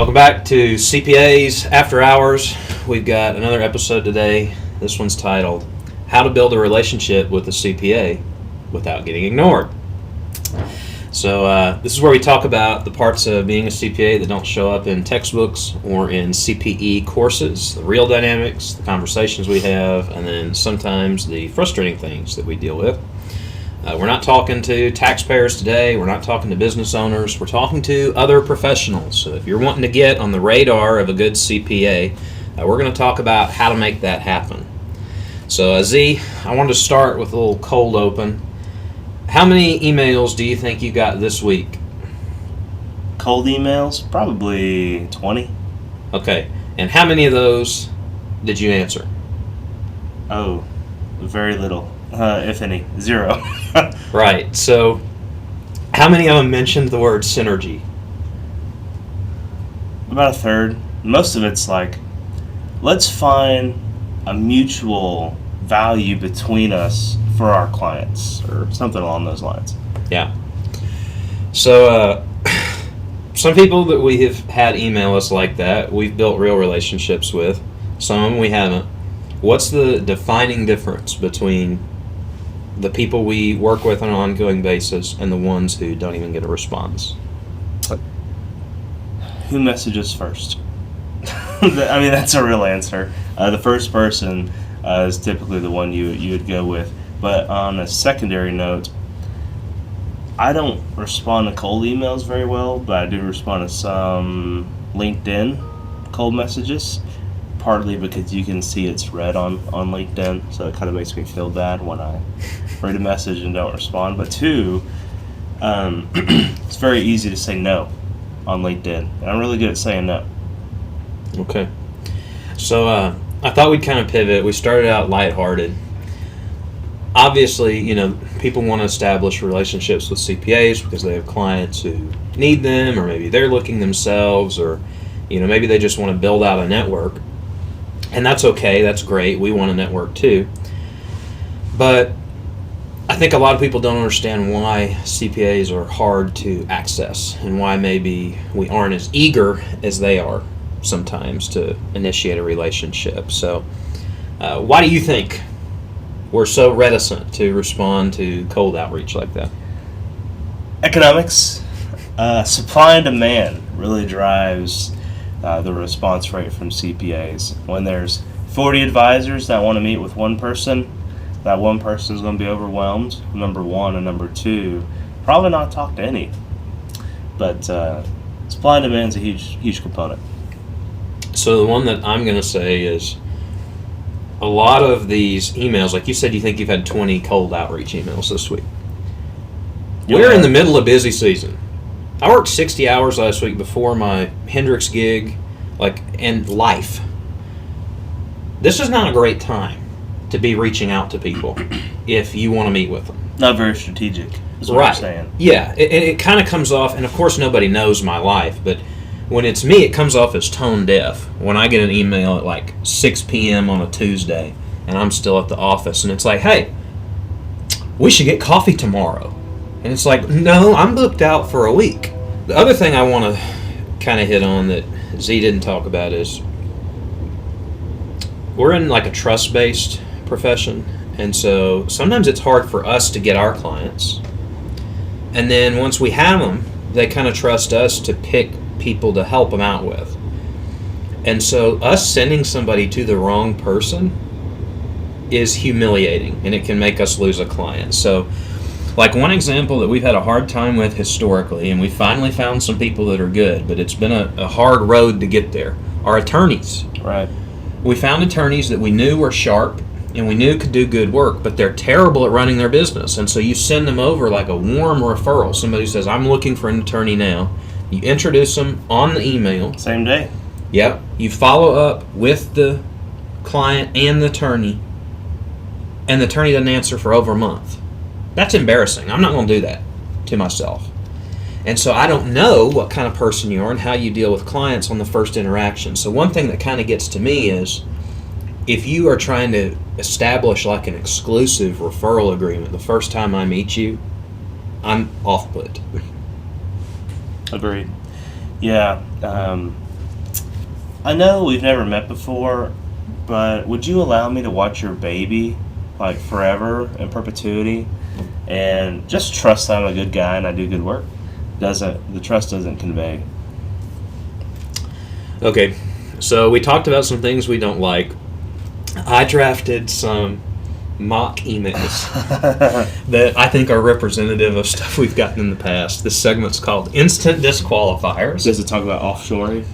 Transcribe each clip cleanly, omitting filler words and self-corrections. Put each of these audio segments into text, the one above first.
Welcome back to CPAs After Hours. We've got another episode today. This one's titled, How to Build a Relationship with a CPA Without Getting Ignored. So this is where we talk about the parts of being a CPA that don't show up in textbooks or in CPE courses, the real dynamics, the conversations we have, and then sometimes the frustrating things that we deal with. We're not talking to taxpayers today. We're not talking to business owners. We're talking to other professionals. So if you're wanting to get on the radar of a good CPA, we're going to talk about how to make that happen. So Z, I wanted to start with a little cold open. How many emails do you think you got this week? Cold emails? Probably 20. Okay. And how many of those did you answer? Oh, very little. If any. 0. Right. So how many of them mentioned the word synergy? About a third. Most of it's like, let's find a mutual value between us for our clients, or something along those lines. Yeah. So some people that we have had email us like that, we've built real relationships with. Some of them we haven't. What's the defining difference between the people we work with on an ongoing basis and the ones who don't even get a response? Who messages first? I mean, that's a real answer. The first person is typically the one you would go with. But on a secondary note, I don't respond to cold emails very well, but I do respond to some LinkedIn cold messages, partly because you can see it's red on LinkedIn, so it kind of makes me feel bad when I read a message and don't respond. But two, it's very easy to say no on LinkedIn, and I'm really good at saying no. Okay. So I thought we'd kind of pivot. We started out lighthearted. Obviously, people want to establish relationships with CPAs because they have clients who need them, or maybe they're looking themselves, or maybe they just want to build out a network. And that's okay, that's great. We want a network too. But I think a lot of people don't understand why CPAs are hard to access and why maybe we aren't as eager as they are sometimes to initiate a relationship. So why do you think we're so reticent to respond to cold outreach like that? Economics. Supply and demand really drives the response rate from CPAs. When there's 40 advisors that want to meet with one person, that one person is going to be overwhelmed, number one, and number two, probably not talk to any. But supply and demand is a huge component. So the one that I'm going to say is a lot of these emails, like you said, you think you've had 20 cold outreach emails this week. Yeah. We're in the middle of busy season. I worked 60 hours last week before my Hendrix gig, and life. This is not a great time to be reaching out to people if you want to meet with them. Not very strategic, is what I'm saying. Yeah, it kind of comes off, and of course nobody knows my life, but when it's me, it comes off as tone deaf. When I get an email at 6 p.m. on a Tuesday, and I'm still at the office, and it's like, hey, we should get coffee tomorrow. And it's like, no, I'm booked out for a week. The other thing I want to kind of hit on that Z didn't talk about is we're in a trust-based profession, and so sometimes it's hard for us to get our clients. And then once we have them, they kind of trust us to pick people to help them out with. And so us sending somebody to the wrong person is humiliating, and it can make us lose a client. So one example that we've had a hard time with historically, and we finally found some people that are good, but it's been a hard road to get there, are attorneys. Right. We found attorneys that we knew were sharp and we knew could do good work, but they're terrible at running their business. And so you send them over like a warm referral. Somebody says, I'm looking for an attorney now. You introduce them on the email. Same day. Yep. You follow up with the client and the attorney doesn't answer for over a month. That's embarrassing. I'm not going to do that to myself. And so I don't know what kind of person you are and how you deal with clients on the first interaction. So one thing that kind of gets to me is if you are trying to establish an exclusive referral agreement the first time I meet you, I'm off-put. Agreed. Yeah. I know we've never met before, but would you allow me to watch your baby, like, forever, in perpetuity, and just trust I'm a good guy and I do good work? The trust doesn't convey. Okay, so we talked about some things we don't like. I drafted some mock emails that I think are representative of stuff we've gotten in the past. This segment's called Instant Disqualifiers. Does it talk about offshoring?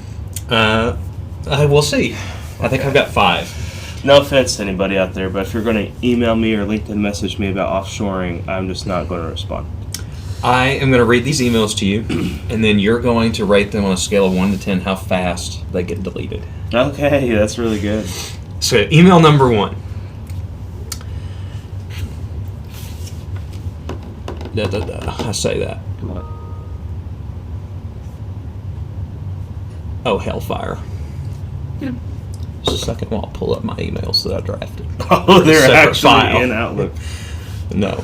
We'll see. I think I've got 5. No offense to anybody out there, but if you're going to email me or LinkedIn message me about offshoring, I'm just not going to respond. I am going to read these emails to you, and then you're going to rate them on a scale of 1 to 10 how fast they get deleted. Okay, that's really good. So, email number 1. I say that. Come on. Oh, hellfire. Just a second while I'll pull up my emails that I drafted. Oh, they're Separate actually file. in Outlook. No.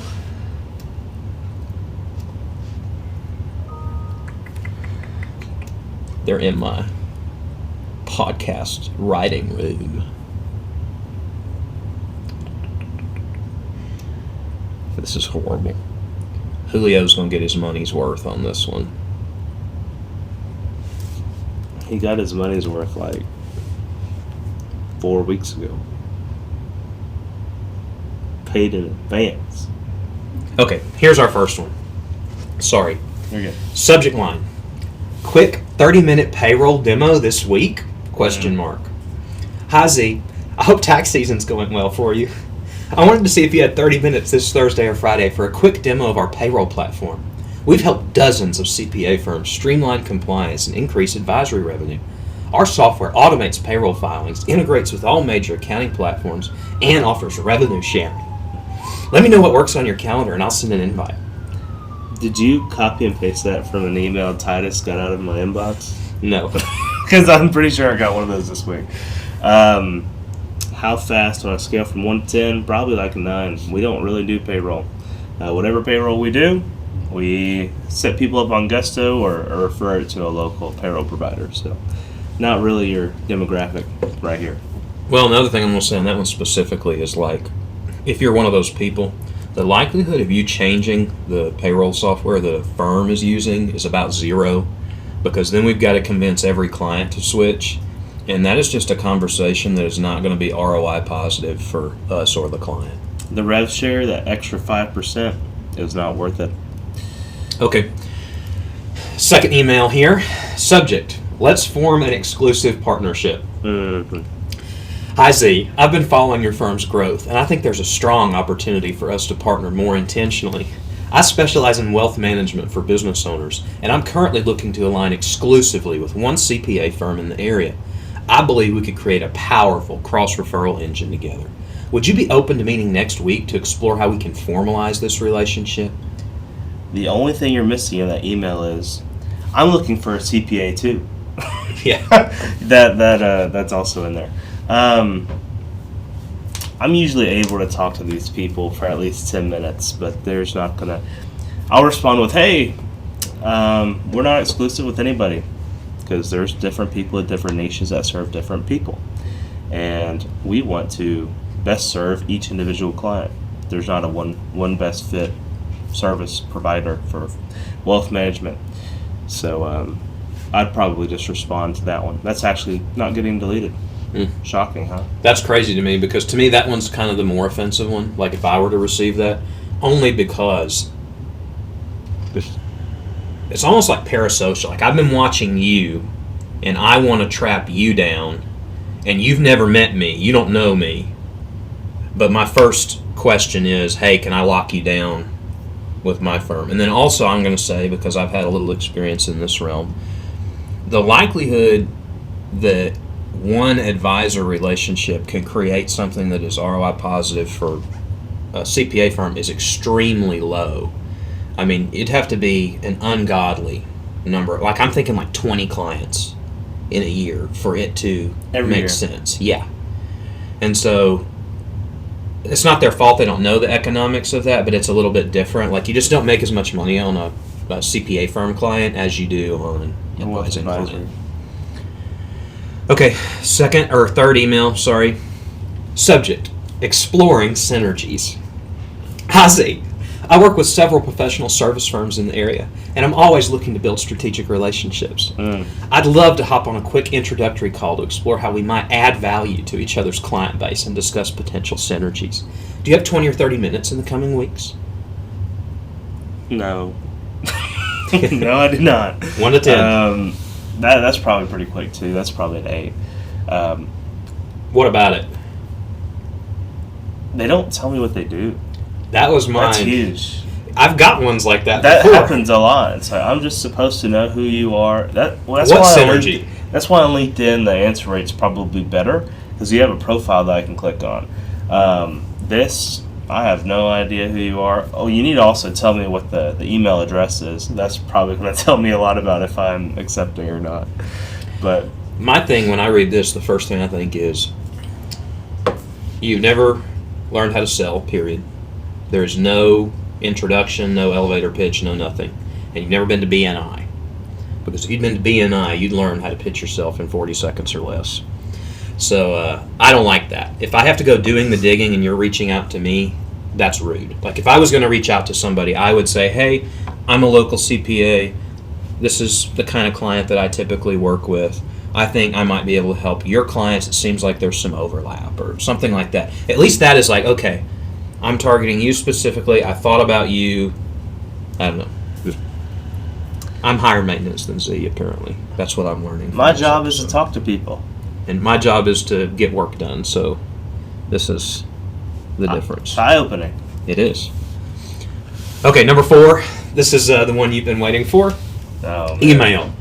They're in my podcast writing room. This is horrible. Julio's going to get his money's worth on this one. He got his money's worth like 4 weeks ago. Paid in advance. Okay, here's our first one. Sorry. You're good. Subject line. Quick 30-minute payroll demo this week? Question mark. Hi Z, I hope tax season's going well for you. I wanted to see if you had 30 minutes this Thursday or Friday for a quick demo of our payroll platform. We've helped dozens of CPA firms streamline compliance and increase advisory revenue. Our software automates payroll filings, integrates with all major accounting platforms, and offers revenue sharing. Let me know what works on your calendar and I'll send an invite. Did you copy and paste that from an email Titus got out of my inbox? No. Because I'm pretty sure I got one of those this week. How fast on a scale from 1 to 10? Probably like a 9. We don't really do payroll. Whatever payroll we do, we set people up on Gusto or refer it to a local payroll provider. So not really your demographic right here. Well, another thing I'm going to say on that one specifically is like, if you're one of those people, the likelihood of you changing the payroll software the firm is using is about 0, because then we've got to convince every client to switch, and that is just a conversation that is not going to be ROI positive for us or the client. The rev share, that extra 5%, is not worth it. Okay. Second email here. Subject: let's form an exclusive partnership. Mm-hmm. Hi Z, I've been following your firm's growth, and I think there's a strong opportunity for us to partner more intentionally. I specialize in wealth management for business owners, and I'm currently looking to align exclusively with one CPA firm in the area. I believe we could create a powerful cross-referral engine together. Would you be open to meeting next week to explore how we can formalize this relationship? The only thing you're missing in that email is, I'm looking for a CPA too. Yeah. That's also in there. I'm usually able to talk to these people for at least 10 minutes, but there's not gonna. I'll respond with, hey, we're not exclusive with anybody, because there's different people at different niches that serve different people, and we want to best serve each individual client. There's not a one best fit service provider for wealth management. So I'd probably just respond to that one. That's actually not getting deleted. Shocking, huh? That's crazy to me, because to me that one's kind of the more offensive one. Like if I were to receive that, only because it's almost like parasocial. Like I've been watching you and I want to trap you down, and you've never met me. You don't know me. But my first question is, hey, can I lock you down with my firm? And then also I'm going to say, because I've had a little experience in this realm, the likelihood that one advisor relationship can create something that is ROI positive for a CPA firm is extremely low. I mean, it'd have to be an ungodly number. Like I'm thinking like 20 clients in a year for it to make sense. Yeah. And so it's not their fault they don't know the economics of that, but it's a little bit different. Like you just don't make as much money on a CPA firm client as you do on an advising client. Okay, second or third email, sorry. Subject, exploring synergies. Hi Z. I work with several professional service firms in the area, and I'm always looking to build strategic relationships. I'd love to hop on a quick introductory call to explore how we might add value to each other's client base and discuss potential synergies. Do you have 20 or 30 minutes in the coming weeks? No. No, I do not. 1 to 10. That's probably pretty quick, too. That's probably an 8. What about it? They don't tell me what they do. That was mine. That's huge. I've got ones like that That before. happens a lot. It's like, I'm just supposed to know who you are. That's What why synergy? That's why on LinkedIn the answer rate's probably better, because you have a profile that I can click on. This, I have no idea who you are. Oh, you need to also tell me what the email address is. That's probably going to tell me a lot about if I'm accepting or not. But My thing when I read this, the first thing I think is you've never learned how to sell, period. There's no introduction, no elevator pitch, no nothing. And you've never been to BNI. Because if you'd been to BNI, you'd learn how to pitch yourself in 40 seconds or less. So I don't like that. If I have to go doing the digging and you're reaching out to me, that's rude. Like if I was going to reach out to somebody, I would say, hey, I'm a local CPA. This is the kind of client that I typically work with. I think I might be able to help your clients. It seems like there's some overlap or something like that. At least that is like, okay, I'm targeting you specifically. I thought about you. I don't know. I'm higher maintenance than Z, apparently. That's what I'm learning. my job is to talk to people. And my job is to get work done. So this is the difference. It's eye-opening. It is. Okay, number 4. This is the one you've been waiting for. Oh, man. Email.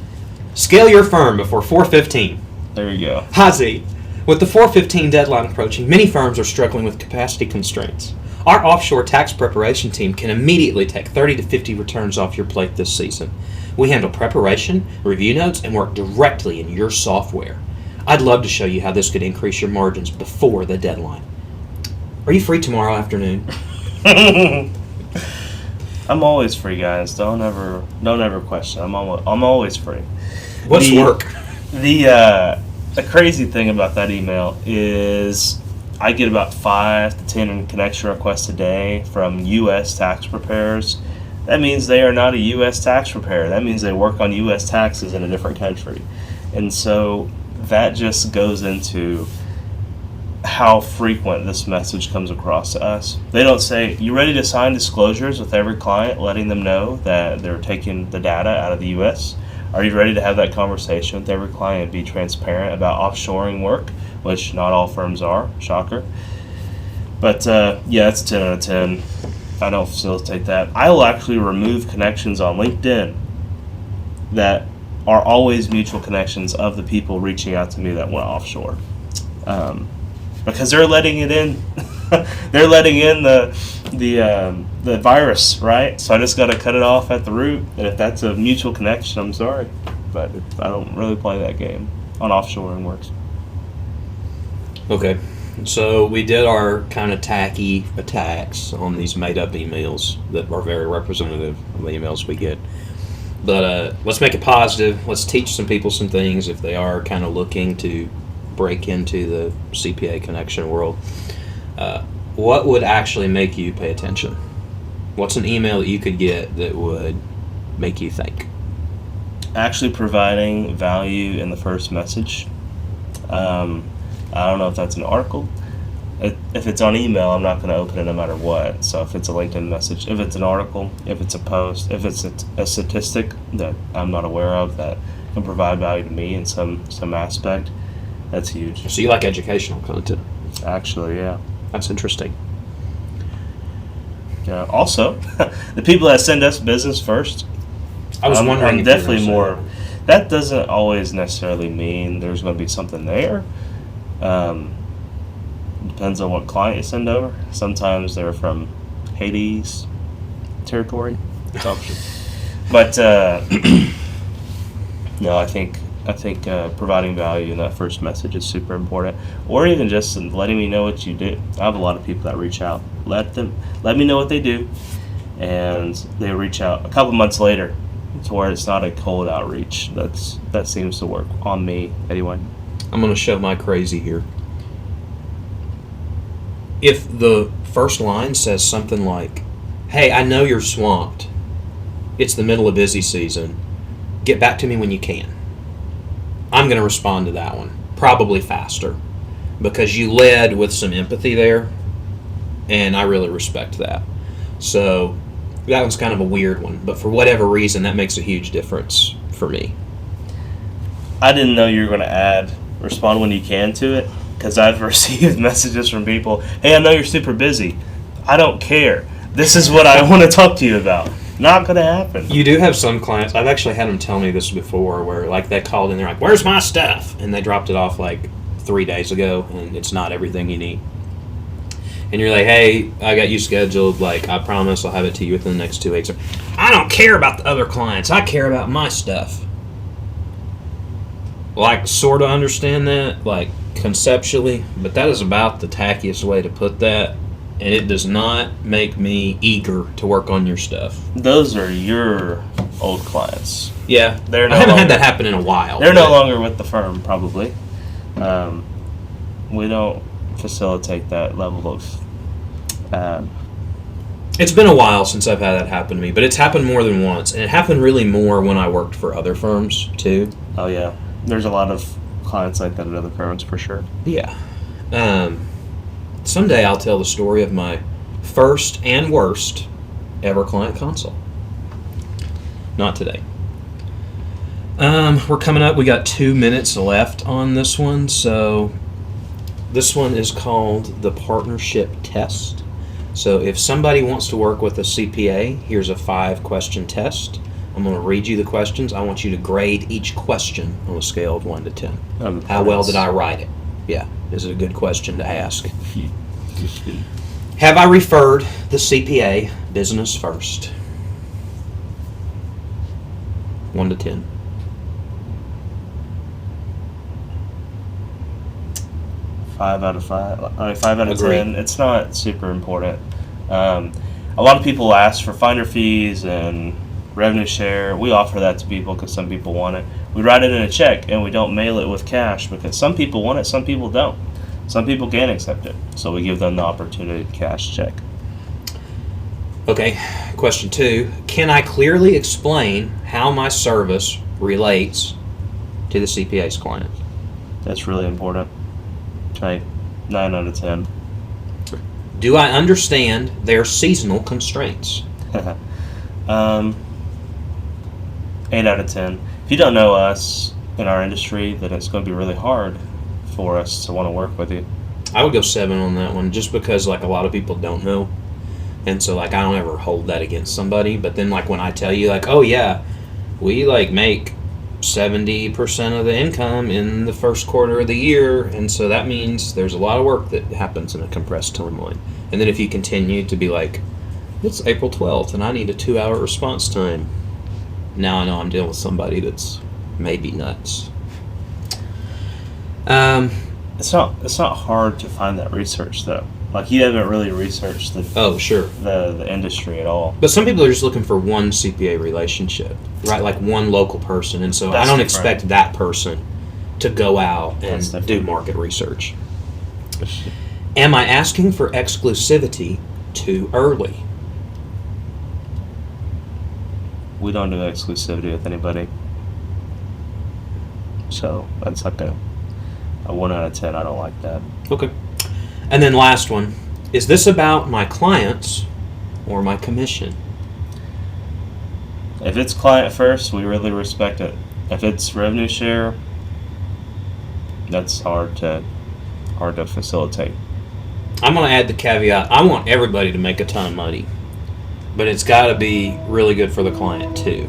Scale your firm before 4:15. There you go. Hi Z. With the 4:15 deadline approaching, many firms are struggling with capacity constraints. Our offshore tax preparation team can immediately take 30 to 50 returns off your plate this season. We handle preparation, review notes, and work directly in your software. I'd love to show you how this could increase your margins before the deadline. Are you free tomorrow afternoon? I'm always free, guys. Don't ever question. I'm always free. What's work? The crazy thing about that email is I get about 5 to 10 connection requests a day from U.S. tax preparers. That means they are not a U.S. tax preparer. That means they work on U.S. taxes in a different country. And so that just goes into how frequent this message comes across to us. They don't say, you ready to sign disclosures with every client, letting them know that they're taking the data out of the U.S.? Are you ready to have that conversation with every client and be transparent about offshoring work, which not all firms are, shocker. But yeah, it's 10 out of 10. I don't facilitate that. I will actually remove connections on LinkedIn that are always mutual connections of the people reaching out to me that went offshore. Because they're letting it in. They're letting in the virus, right? So I just got to cut it off at the root. And if that's a mutual connection, I'm sorry, but I don't really play that game on offshoring works. Okay, so we did our kind of tacky attacks on these made-up emails that are very representative of the emails we get. But let's make it positive. Let's teach some people some things if they are kind of looking to break into the CPA connection world. What would actually make you pay attention? What's an email that you could get that would make you think? Actually providing value in the first message. I don't know if that's an article. If it's on email, I'm not going to open it no matter what. So if it's a LinkedIn message, if it's an article, if it's a post, if it's a statistic that I'm not aware of that can provide value to me in some aspect, that's huge. So you like educational content? Actually, yeah. That's interesting. Yeah. Also, the people that send us business first, I was wondering. I'm if you were definitely gonna say more. that. That doesn't always necessarily mean there's going to be something there. Depends on what client you send over. Sometimes they're from Hades territory. But no, I think providing value in that first message is super important, or even just letting me know what you do. I have a lot of people that reach out. Let me know what they do, and they reach out a couple months later, to where it's not a cold outreach. That seems to work on me anyway. I'm going to show my crazy here. If the first line says something like, hey, I know you're swamped. It's the middle of busy season. Get back to me when you can. I'm going to respond to that one, probably faster, because you led with some empathy there, and I really respect that. So that one's kind of a weird one, but for whatever reason, that makes a huge difference for me. I didn't know you were going to add respond when you can to it, because I've received messages from people, hey, I know you're super busy. I don't care. This is what I want to talk to you about. Not going to happen. You do have some clients, I've actually had them tell me this before, where like they called in, they're like, where's my stuff? And they dropped it off like 3 days ago, and it's not everything you need. And you're like, hey, I got you scheduled, like, I promise I'll have it to you within the next 2 weeks. I don't care about the other clients, I care about my stuff. Like, sort of understand that, like, conceptually, but that is about the tackiest way to put that, and it does not make me eager to work on your stuff. Those are your old clients. Yeah, They're no I haven't longer, had that happen in a while. They're no longer with the firm, probably. We don't facilitate that level of... It's been a while since I've had that happen to me, but it's happened more than once, and it happened really more when I worked for other firms, too. Oh, yeah. There's a lot of clients like that at other firms, for sure. Yeah. Someday I'll tell the story of my first and worst ever client consult. Not today. We're coming up. We got 2 minutes left on this one. So this one is called the partnership test. So if somebody wants to work with a CPA, here's a 5-question test. I'm going to read you the questions. I want you to grade each question on a scale of 1 to 10. How well did I write it? Yeah. Is it a good question to ask? Have I referred the CPA business first? 1 to 10. 5 out of 5. 5 out of Agreed. 10. It's not super important. A lot of people ask for finder fees and revenue share. We offer that to people because some people want it. We write it in a check and we don't mail it with cash because some people want it, some people don't. Some people can't accept it. So we give them the opportunity to cash check. Okay, question 2. Can I clearly explain how my service relates to the CPA's client? That's really important. Okay, 9 out of 10. Do I understand their seasonal constraints? 8 out of 10. If you don't know us in our industry, then it's going to be really hard for us to want to work with you. I would go 7 on that one, just because like a lot of people don't know, and so like I don't ever hold that against somebody. But then like when I tell you like, oh yeah, we like make 70% of the income in the first quarter of the year, and so that means there's a lot of work that happens in a compressed timeline. And then if you continue to be like, it's April 12th and I need a 2-hour response time, now I know I'm dealing with somebody that's maybe nuts. It's not hard to find that research though. Like you haven't really researched the industry at all. But some people are just looking for one CPA relationship, right? Like one local person, and so That's I don't different. expect that person to go out That's and different. do market research. Am I asking for exclusivity too early? We don't do exclusivity with anybody. So that's like a 1 out of 10. I don't like that. Okay. And then last one, is this about my clients or my commission? If it's client first, we really respect it. If it's revenue share, that's hard to facilitate. I'm going to add the caveat, I want everybody to make a ton of money, but it's got to be really good for the client too.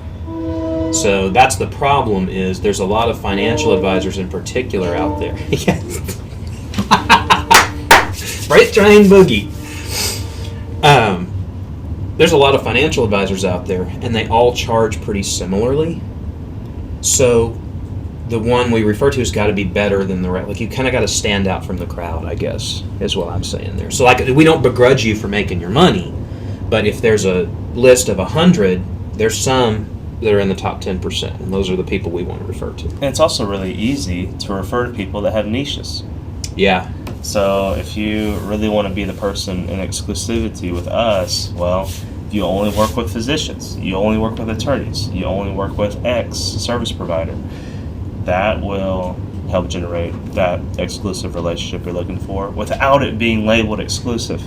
So that's the problem, is there's a lot of financial advisors in particular out there. Yes. Freight train boogie. There's a lot of financial advisors out there, and they all charge pretty similarly. So the one we refer to has got to be better than the rest. Like you kind of got to stand out from the crowd, I guess, is what I'm saying there. So like we don't begrudge you for making your money, but if there's a list of 100, there's some that are in the top 10%, and those are the people we want to refer to. And it's also really easy to refer to people that have niches. Yeah. So if you really want to be the person in exclusivity with us, well, you only work with physicians, you only work with attorneys, you only work with X service provider, that will help generate that exclusive relationship you're looking for without it being labeled exclusive.